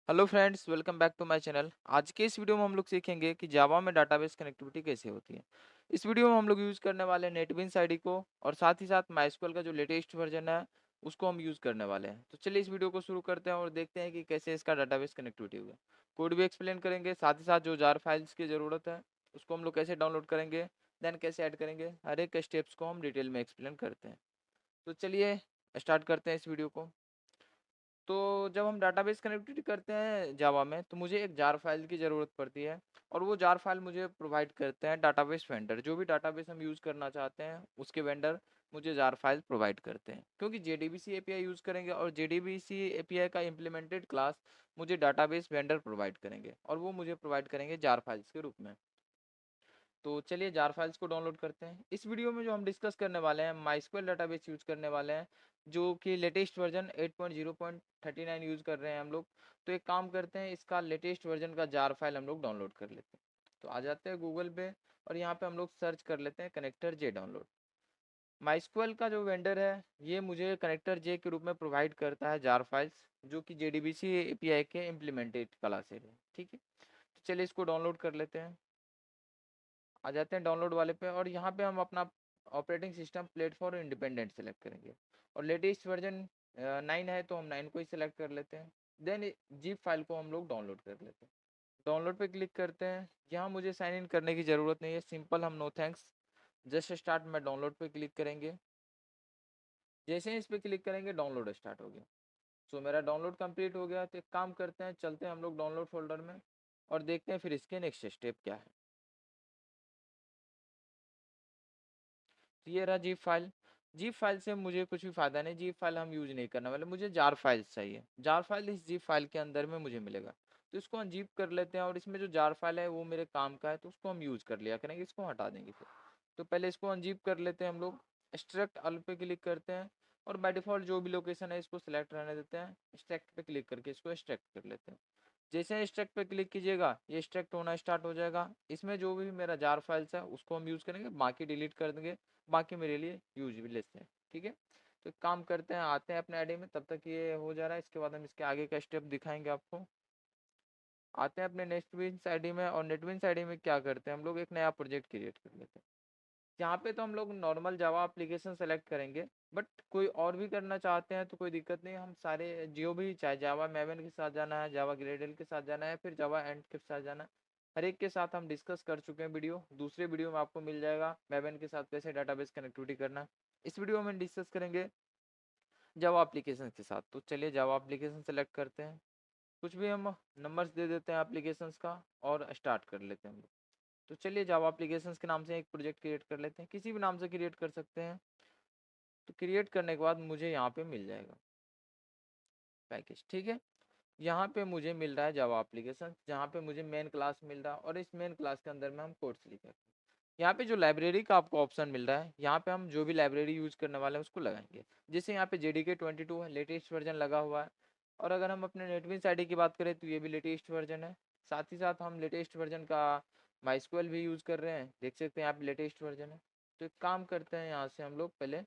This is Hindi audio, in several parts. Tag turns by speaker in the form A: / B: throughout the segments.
A: Hello friends, welcome back to my channel. आज के इस वीडियो में हम लोग सीखेंगे कि जावा में डाटाबेस कनेक्टिविटी कैसे होती है। इस वीडियो में हम लोग यूज़ करने वाले हैं नेटबीन्स आईडी को और साथ ही साथ माइस्क्वेल का जो लेटेस्ट वर्जन है उसको हम यूज़ करने वाले हैं। तो चलिए इस वीडियो को शुरू करते हैं और देखते हैं कि कैसे इसका डाटाबेस कनेक्टिविटी होगा। कोड भी एक्सप्लेन करेंगे, साथ ही साथ जो जार फाइल्स की ज़रूरत है उसको हम लोग कैसे डाउनलोड करेंगे, देन कैसे ऐड करेंगे, हर एक स्टेप्स को हम डिटेल में एक्सप्लेन करते हैं। तो चलिए स्टार्ट करते हैं इस वीडियो को। तो जब हम डाटाबेस कनेक्टिविटी करते हैं जावा में तो मुझे एक जार फाइल की ज़रूरत पड़ती है और वो जार फाइल मुझे प्रोवाइड करते हैं डाटाबेस वेंडर। जो भी डाटाबेस हम यूज़ करना चाहते हैं उसके वेंडर मुझे जार फाइल प्रोवाइड करते हैं, क्योंकि जेडीबीसी एपीआई यूज़ करेंगे और जेडीबीसी एपीआई का इम्प्लीमेंटेड क्लास मुझे डाटाबेस वेंडर प्रोवाइड करेंगे और वो मुझे प्रोवाइड करेंगे जार फाइल्स के रूप में। तो चलिए जार फाइल्स को डाउनलोड करते हैं। इस वीडियो में जो हम डिस्कस करने वाले हैं माइस्क्वेल डाटाबेस यूज़ करने वाले हैं, जो कि लेटेस्ट वर्जन 8.0.39 यूज़ कर रहे हैं हम लोग। तो एक काम करते हैं, इसका लेटेस्ट वर्जन का जार फाइल हम लोग डाउनलोड कर लेते हैं। तो आ जाते हैं गूगल पे और यहाँ पे हम लोग सर्च कर लेते हैं कनेक्टर जे डाउनलोड। माइस्क्वेल का जो वेंडर है ये मुझे कनेक्टर जे के रूप में प्रोवाइड करता है जार फाइल्स, जो कि जेडीबीसी एपीआई के इम्प्लीमेंटेड क्लासेस है। ठीक है, तो चलिए इसको डाउनलोड कर लेते हैं। आ जाते हैं डाउनलोड वाले पे और यहाँ पे हम अपना operating system platform independent select करेंगे और लेटेस्ट वर्जन 9 है तो हम 9 को ही सिलेक्ट कर लेते हैं। देन जीप फाइल को हम लोग डाउनलोड कर लेते हैं। डाउनलोड पे क्लिक करते हैं। यहाँ मुझे साइन इन करने की ज़रूरत नहीं है, सिंपल हम नो थैंक्स जस्ट स्टार्ट में डाउनलोड पे क्लिक करेंगे। जैसे ही इस पर क्लिक करेंगे डाउनलोड स्टार्ट हो गया। सो मेरा डाउनलोड कंप्लीट हो गया। तो एक काम करते हैं, चलते हैं हम लोग डाउनलोड फोल्डर में और देखते हैं फिर इसके नेक्स्ट स्टेप क्या है। तो ये रहा जीप फाइल। जीप फाइल से मुझे कुछ भी फायदा नहीं, जीप फाइल हम यूज नहीं करने वाले, मुझे जार फाइल चाहिए। जार फाइल इस जीप फाइल के अंदर में मुझे मिलेगा। तो इसको हम जीप कर लेते हैं और इसमें जो जार फाइल है वो मेरे काम का है तो उसको हम यूज कर लिया करेंगे, इसको हटा देंगे फिर। तो पहले इसको अनजीप कर लेते हैं हम लोग। एक्सट्रैक्ट ऑल पे क्लिक करते हैं और बाय डिफॉल्ट जो भी लोकेशन है इसको सिलेक्ट रहने देते हैं। एक्सट्रैक्ट पे क्लिक करके इसको एक्सट्रैक्ट कर लेते हैं। जैसे एक्सट्रैक्ट पे क्लिक कीजिएगा ये एक्सट्रैक्ट होना स्टार्ट हो जाएगा। इसमें जो भी मेरा जार फाइल्स है उसको हम यूज़ करेंगे, बाकी डिलीट कर देंगे, बाकी मेरे लिए यूजलेस है। ठीक है, तो एक काम करते हैं, आते हैं अपने आईडी में, तब तक ये हो जा रहा है, इसके बाद हम इसके आगे का स्टेप दिखाएंगे आपको। आते हैं अपने नेटबीन्स आईडी में और नेटबीन्स आईडी में क्या करते हैं, हम लोग एक नया प्रोजेक्ट क्रिएट कर लेते हैं। यहाँ पे तो हम लोग नॉर्मल जावा एप्लीकेशन सेलेक्ट करेंगे, बट कोई और भी करना चाहते हैं तो कोई दिक्कत नहीं। हम सारे जो भी चाहे जावा मैवन के साथ जाना है, जावा ग्रेडल के साथ जाना है, फिर जावा एंड के साथ जाना है, हर एक के साथ हम डिस्कस कर चुके हैं। वीडियो दूसरे वीडियो में आपको मिल जाएगा मैवन के साथ कैसे डाटाबेस कनेक्टिविटी करना है। इस वीडियो में डिस्कस करेंगे जावा एप्लीकेशन के साथ। तो चलिए जावा एप्लीकेशन सेलेक्ट करते हैं, कुछ भी हम नंबर्स दे देते हैं एप्लीकेशंस का और स्टार्ट कर लेते हैं हम लोग। तो चलिए जावा एप्लीकेशंस के नाम से एक प्रोजेक्ट क्रिएट कर लेते हैं, किसी भी नाम से क्रिएट कर सकते हैं। तो क्रिएट करने के बाद मुझे यहाँ पे मिल जाएगा पैकेज। ठीक है, यहाँ पे मुझे मिल रहा है जावा एप्लीकेशन, जहाँ पे मुझे मेन क्लास मिल रहा है और इस मेन क्लास के अंदर में हम कोड्स लिखेंगे। यहाँ पे जो लाइब्रेरी का आपको ऑप्शन मिल रहा है, यहाँ पे हम जो भी लाइब्रेरी यूज़ करने वाले हैं उसको लगाएंगे। जैसे यहाँ पे JDK 22 है, लेटेस्ट वर्जन लगा हुआ है। और अगर हम अपने नेटबीन्स आईडी की बात करें तो ये भी लेटेस्ट वर्जन है। साथ ही साथ हम लेटेस्ट वर्जन का माइस्क्वेल भी यूज़ कर रहे हैं, देख सकते हैं यहाँ पे लेटेस्ट वर्जन है। तो एक काम करते हैं, यहाँ से हम लोग पहले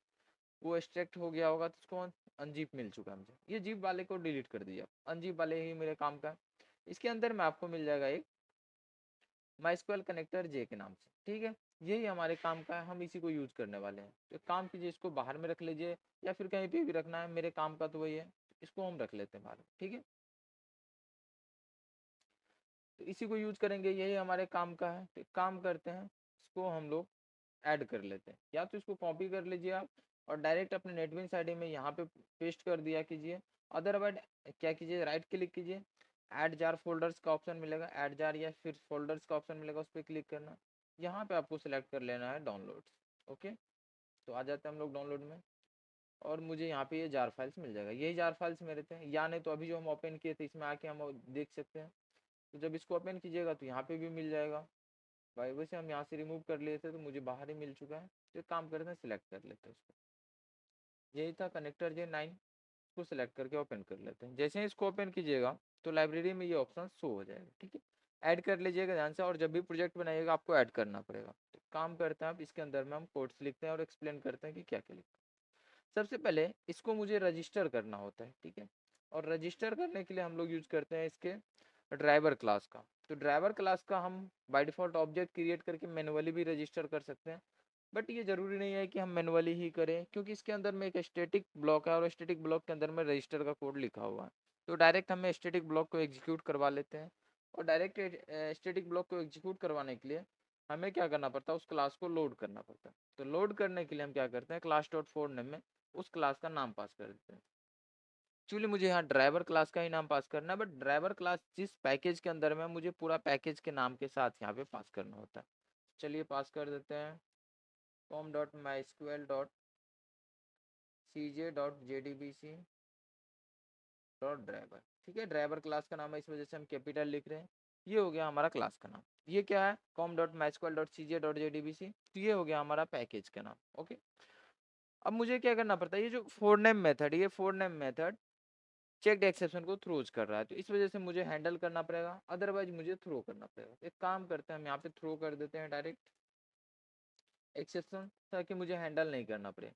A: वो एक्सट्रैक्ट हो गया होगा तो उसको अनजीप मिल चुका है मुझे, ये जीप वाले को डिलीट कर दिया, अनजीप वाले ही मेरे काम का है। इसके अंदर में आपको मिल जाएगा एक माइस्क्वेल कनेक्टर जे के नाम से। ठीक है, यही हमारे काम का है, हम इसी को यूज करने वाले हैं। तो काम कीजिए, इसको बाहर में रख लीजिए या फिर कहीं पे भी रखना है, मेरे काम का तो वही है, इसको हम रख लेते हैं बाहर। ठीक है, तो इसी को यूज करेंगे, यही हमारे काम का है। तो काम करते हैं, इसको हम लोग ऐड कर लेते हैं। या तो इसको कॉपी कर लीजिए आप और डायरेक्ट अपने नेटबीन्स आईडी में यहाँ पे पेस्ट कर दिया कीजिए। अदरवाइज क्या कीजिए, राइट क्लिक कीजिए, ऐड जार फोल्डर्स का ऑप्शन मिलेगा, ऐड जार या फिर फोल्डर्स का ऑप्शन मिलेगा, उस पर क्लिक करना। यहाँ पे आपको सिलेक्ट कर लेना है डाउनलोड्स। ओके, तो आ जाते हैं हम लोग डाउनलोड में और मुझे यहाँ पे ये जार फाइल्स मिल जाएगा, यही जार फाइल्स मेरे थे। या नहीं तो अभी जो हम ओपन किए थे इसमें आके हम देख सकते हैं। तो जब इसको ओपन कीजिएगा तो यहाँ पे भी मिल जाएगा। भाई वैसे हम यहाँ से रिमूव कर लिए थे तो मुझे बाहर ही मिल चुका है। तो एक काम करते हैं, सिलेक्ट कर लेते हैं उसको। यही था कनेक्टर जे 9, इसको सिलेक्ट करके ओपन कर लेते हैं। जैसे ही इसको ओपन कीजिएगा तो लाइब्रेरी में ये ऑप्शन शो हो जाएगा। ठीक है, ऐड कर लीजिएगा ध्यान से, और जब भी प्रोजेक्ट बनाइएगा आपको ऐड करना पड़ेगा। तो काम करते हैं, आप इसके अंदर में हम कोड्स लिखते हैं और एक्सप्लेन करते हैं कि क्या क्या लिखते हैं। सबसे पहले इसको मुझे रजिस्टर करना होता है। ठीक है, और रजिस्टर करने के लिए हम लोग यूज करते हैं इसके ड्राइवर क्लास का। तो ड्राइवर क्लास का हम बाय डिफ़ॉल्ट ऑब्जेक्ट क्रिएट करके मैनुअली भी रजिस्टर कर सकते हैं, बट ये ज़रूरी नहीं है कि हम मैनुअली ही करें, क्योंकि इसके अंदर में एक स्टैटिक ब्लॉक है और स्टैटिक ब्लॉक के अंदर में रजिस्टर का कोड लिखा हुआ है। तो डायरेक्ट हमें स्टैटिक ब्लॉक को एग्जीक्यूट करवा लेते हैं, और डायरेक्ट स्टैटिक ब्लॉक को एग्जीक्यूट करवाने के लिए हमें क्या करना पड़ता है, उस क्लास को लोड करना पड़ता है। तो लोड करने के लिए हम क्या करते हैं, क्लास डॉट फोर नेम में उस क्लास का नाम पास कर देते हैं। एक्चुअली मुझे यहाँ ड्राइवर क्लास का ही नाम पास करना है, बट ड्राइवर क्लास जिस पैकेज के अंदर में, मुझे पूरा पैकेज के नाम के साथ यहाँ पे पास करना होता है। चलिए पास कर देते हैं com dot MySQL dot C J dot J D B C dot driver. ठीक है, ड्राइवर क्लास का नाम है, इस वजह से हम कैपिटल लिख रहे हैं। ये हो गया हमारा क्लास का नाम। ये क्या है, com dot MySQL dot C J dot J D B C. तो ये हो गया हमारा पैकेज का नाम। ओके, अब मुझे क्या करना पड़ता है, ये जो फोर नेम मेथड, ये four name method checked exception को थ्रोज कर रहा है, तो इस वजह से मुझे हैंडल करना पड़ेगा, अदरवाइज मुझे थ्रो करना पड़ेगा। एक काम करते हैं, हम यहाँ पे थ्रो कर देते हैं डायरेक्ट एक्सेप्शन, ताकि मुझे हैंडल नहीं करना पड़े।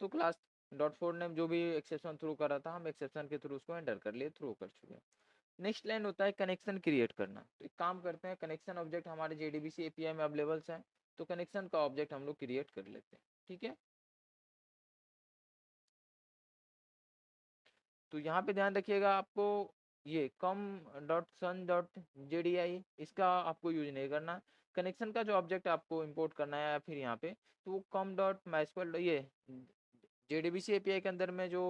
A: तो क्लास डॉट फोर नेम जो भी एक्सेप्शन थ्रो कर रहा था, हम एक्सेप्शन के थ्रू उसको हैंडल कर लिए, थ्रो कर चुके हैं। नेक्स्ट लाइन होता है कनेक्शन क्रिएट करना। तो एक काम करते हैं, कनेक्शन ऑब्जेक्ट हमारे जेडीबीसी एपीआई में अवेलेबल है, तो कनेक्शन का ऑब्जेक्ट हम लोग क्रिएट कर लेते हैं। ठीक है, तो यहाँ पे ध्यान रखिएगा, आपको ये com dot sun dot J D I इसका आपको यूज नहीं करना। कनेक्शन का जो ऑब्जेक्ट आपको इंपोर्ट करना है, या फिर यहाँ पे, तो वो कम डॉट माइस्क्वेल ये जेडीबीसी एपीआई के अंदर में जो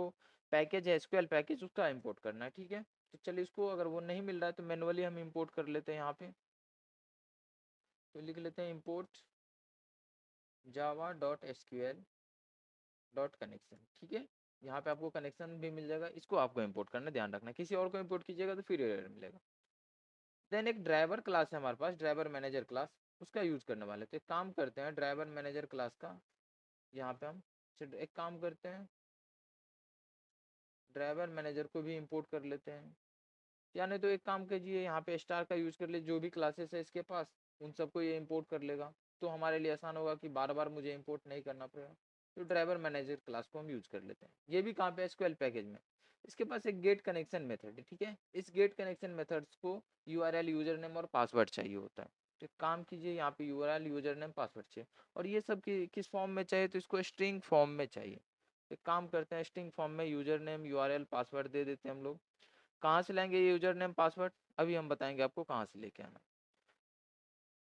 A: पैकेज है एसक्यूएल पैकेज, उसका इंपोर्ट करना है। ठीक है, तो चलिए इसको, अगर वो नहीं मिल रहा है तो मैनुअली हम इंपोर्ट कर लेते हैं यहाँ पे। तो लिख लेते हैं import Java dot SQL dot connection. ठीक है, यहाँ पे आपको कनेक्शन भी मिल जाएगा, इसको आपको इंपोर्ट करना, ध्यान रखना किसी और को इंपोर्ट कीजिएगा तो फिर एरर मिलेगा। देन एक ड्राइवर क्लास है हमारे पास, ड्राइवर मैनेजर क्लास, उसका यूज करने वाले। तो एक काम करते हैं, ड्राइवर मैनेजर क्लास का यहाँ पे हम एक काम करते हैं, ड्राइवर मैनेजर को भी इंपोर्ट कर लेते हैं। या नहीं तो एक काम कीजिए, यहाँ पे स्टार का यूज कर ले, जो भी क्लासेस है इसके पास उन सबको ये इंपोर्ट कर लेगा, तो हमारे लिए आसान होगा कि बार बार मुझे इंपोर्ट नहीं करना पड़ेगा। तो ड्राइवर मैनेजर क्लास को हम यूज कर लेते हैं। ये भी कहाँ पे, एसक्यूएल पैकेज में। इसके पास एक गेट कनेक्शन मेथड है। ठीक है, इस गेट कनेक्शन मेथड्स को यूआरएल यूजर नेम और पासवर्ड चाहिए होता है। तो एक काम कीजिए, यहाँ पे यूआरएल यूजर नेम पासवर्ड चाहिए, और ये सब किस फॉर्म में चाहिए, तो इसको स्ट्रिंग फॉर्म में चाहिए। एक काम करते हैं, स्ट्रिंग फॉर्म में यूजर नेम यूआरएल पासवर्ड दे देते हैं हम लोग। कहाँ से लाएंगे ये यूजर नेम पासवर्ड, अभी हम बताएंगे आपको कहाँ से लेके आना।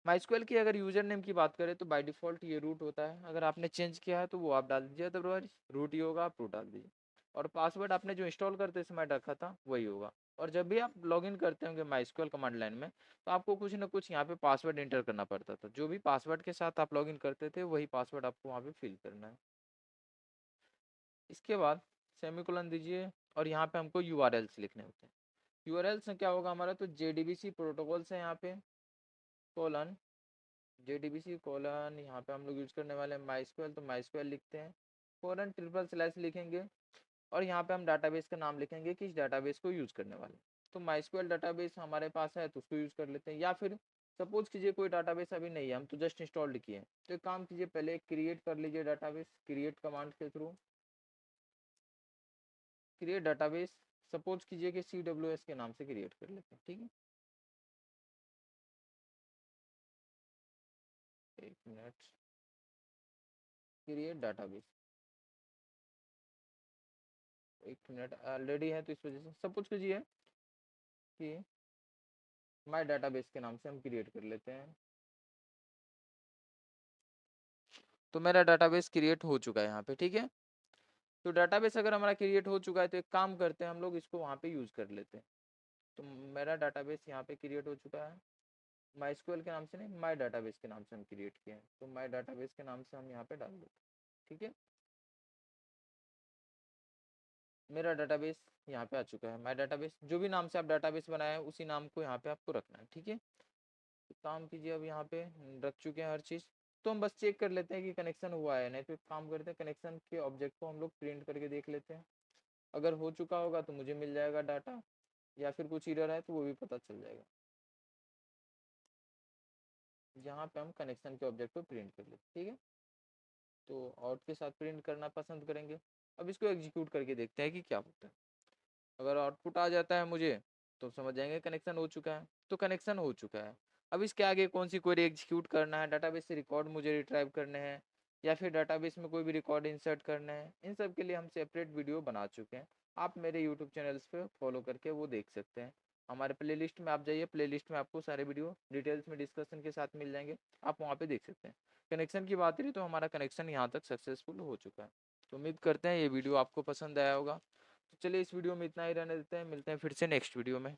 A: माइस्क्वेल की अगर यूजर नेम की बात करें तो बाय डिफ़ॉल्ट ये रूट होता है, अगर आपने चेंज किया है तो वो आप डाल दीजिए, अदरवाइज रूट ही होगा, आप रूट डाल दीजिए। और पासवर्ड आपने जो इंस्टॉल करते समय रखा था वही होगा। और जब भी आप लॉगिन करते होंगे माइस्क्वेल कमांड लाइन में, तो आपको कुछ ना कुछ यहाँ पे पासवर्ड एंटर करना पड़ता था, जो भी पासवर्ड के साथ आप लॉगिन करते थे वही पासवर्ड आपको वहाँ पे फिल करना है। इसके बाद सेमीकोलन दीजिए, और यहाँ पे हमको यूआरएल्स लिखने होते हैं। यूआरएल्स में क्या होगा हमारा, तो जेडीबीसी प्रोटोकॉल्स है यहाँ पे, कोलन जेडीबीसी कोलन, यहाँ पे हम लोग यूज करने वाले हैं माइस्क्वेल, तो माइस्क्वेल लिखते हैं, कोलन ट्रिपल स्लैश लिखेंगे, और यहाँ पे हम डाटाबेस का नाम लिखेंगे कि इस डाटाबेस को यूज करने वाले। तो माइस्क्वेल डाटाबेस हमारे पास है तो उसको यूज कर लेते हैं, या फिर सपोज कीजिए कोई डाटाबेस अभी नहीं है, हम तो जस्ट इंस्टॉल्ड किए हैं, तो एक काम कीजिए, पहले क्रिएट कर लीजिए डाटाबेस, क्रिएट कमांड के थ्रू क्रिएट डाटाबेस। सपोज कीजिए कि CWS के नाम से क्रिएट कर लेते हैं। ठीक है, एक मिनट, क्रिएट डाटाबेस, एक मिनट, ऑलरेडी है तो इस वजह से सपोज कीजिए कि माई डाटाबेस के नाम से हम क्रिएट कर लेते हैं। तो मेरा डाटाबेस क्रिएट हो चुका है यहाँ पे। ठीक है, तो डाटाबेस अगर हमारा क्रिएट हो चुका है तो एक काम करते हैं, हम लोग इसको वहाँ पे यूज़ कर लेते हैं। तो मेरा डाटाबेस यहाँ पे क्रिएट हो चुका है, माई स्क्वेल के नाम से नहीं, माई डाटाबेस के नाम से हम क्रिएट किए हैं, तो माई डाटाबेस के नाम से हम यहाँ पे डाल देते हैं। ठीक है, मेरा डाटाबेस यहाँ पे आ चुका है। माई डाटाबेस, जो भी नाम से आप डाटाबेस बनाए हैं उसी नाम को यहाँ पे आपको रखना है। ठीक है, तो काम कीजिए, अब यहाँ पे रख चुके हैं हर चीज़। तो हम बस चेक कर लेते हैं कि कनेक्शन हुआ है, नहीं तो एक काम करते हैं, कनेक्शन के ऑब्जेक्ट को हम लोग प्रिंट करके देख लेते हैं। अगर हो चुका होगा तो मुझे मिल जाएगा डाटा, या फिर कुछ एरर है तो वो भी पता चल जाएगा। यहाँ पे हम कनेक्शन के ऑब्जेक्ट को प्रिंट कर लेते। ठीक है, तो आउट के साथ प्रिंट करना पसंद करेंगे। अब इसको एग्जीक्यूट करके देखते हैं कि क्या होता है। अगर आउटपुट आ जाता है मुझे तो समझ जाएंगे कनेक्शन हो चुका है। तो कनेक्शन हो चुका है। अब इसके आगे कौन सी क्वेरी एग्जीक्यूट करना है, डाटाबेस से रिकॉर्ड मुझे रिट्राइव करने हैं या फिर डाटाबेस में कोई भी रिकॉर्ड इंसर्ट करना है, इन सब के लिए हम सेपरेट वीडियो बना चुके हैं। आप मेरे यूट्यूब चैनल्स पे फॉलो करके वो देख सकते हैं। हमारे प्लेलिस्ट में आप जाइए, प्लेलिस्ट में आपको सारे वीडियो डिटेल्स में डिस्कशन के साथ मिल जाएंगे, आप वहाँ पे देख सकते हैं। कनेक्शन की बात रही तो हमारा कनेक्शन यहाँ तक सक्सेसफुल हो चुका है। तो उम्मीद करते हैं ये वीडियो आपको पसंद आया होगा। तो चलिए इस वीडियो में इतना ही रहने देते हैं, मिलते हैं फिर से नेक्स्ट वीडियो में।